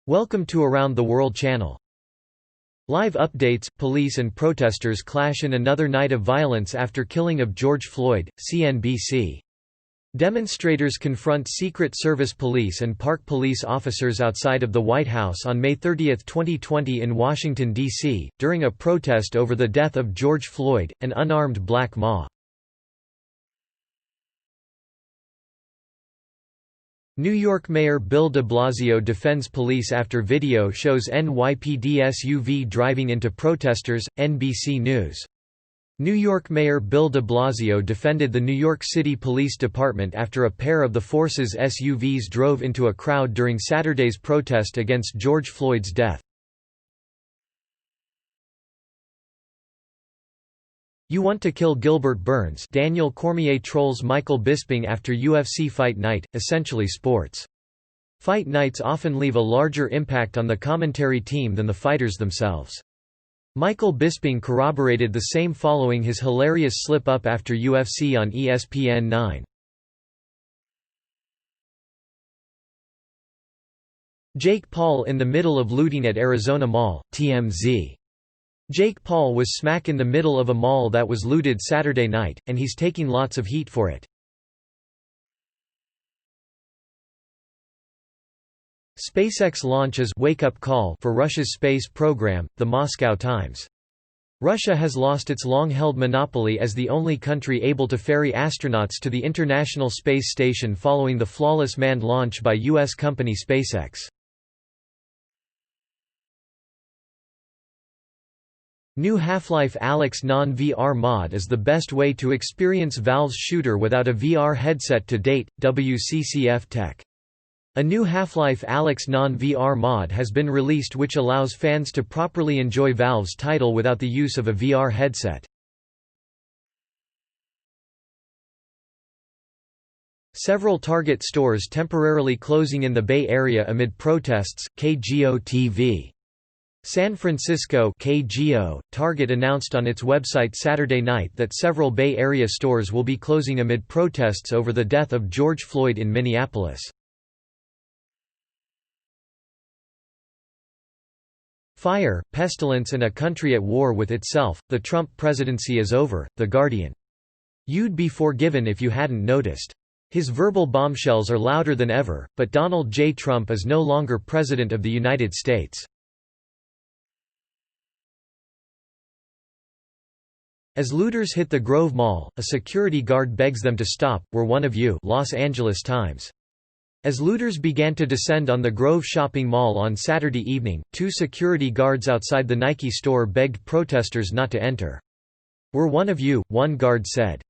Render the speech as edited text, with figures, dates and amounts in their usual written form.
Welcome to Around the World channel. Live updates: police and protesters clash in another night of violence after killing of George Floyd, CNBC. Demonstrators confront Secret Service police and park police officers outside of the White House on May 30, 2020 in Washington, D.C., during a protest over the death of George Floyd, an unarmed black mob. New York Mayor Bill de Blasio defends police after video shows NYPD SUV driving into protesters, NBC News. New York Mayor Bill de Blasio defended the New York City Police Department after a pair of the force's SUVs drove into a crowd during Saturday's protest against George Floyd's death. You want to kill Gilbert Burns? Daniel Cormier trolls Michael Bisping after UFC Fight Night, essentially sports. Fight nights often leave a larger impact on the commentary team than the fighters themselves. Michael Bisping corroborated the same following his hilarious slip-up after UFC on ESPN 9. Jake Paul in the middle of looting at Arizona Mall, TMZ. Jake Paul was smack in the middle of a mall that was looted Saturday night, and he's taking lots of heat for it. SpaceX launches wake-up call for Russia's space program, The Moscow Times. Russia has lost its long-held monopoly as the only country able to ferry astronauts to the International Space Station following the flawless manned launch by U.S. company SpaceX. New Half-Life Alyx non-VR mod is the best way to experience Valve's shooter without a VR headset to date, WCCF Tech. A new Half-Life Alyx non-VR mod has been released which allows fans to properly enjoy Valve's title without the use of a VR headset. Several Target stores temporarily closing in the Bay Area amid protests, KGO-TV. San Francisco KGO, Target announced on its website Saturday night that several Bay Area stores will be closing amid protests over the death of George Floyd in Minneapolis. Fire, pestilence and a country at war with itself, the Trump presidency is over, The Guardian. You'd be forgiven if you hadn't noticed. His verbal bombshells are louder than ever, but Donald J. Trump is no longer President of the United States. As looters hit the Grove Mall, a security guard begs them to stop. We're one of you. Los Angeles Times. As looters began to descend on the Grove shopping mall on Saturday evening, two security guards outside the Nike store begged protesters not to enter. We're one of you, one guard said.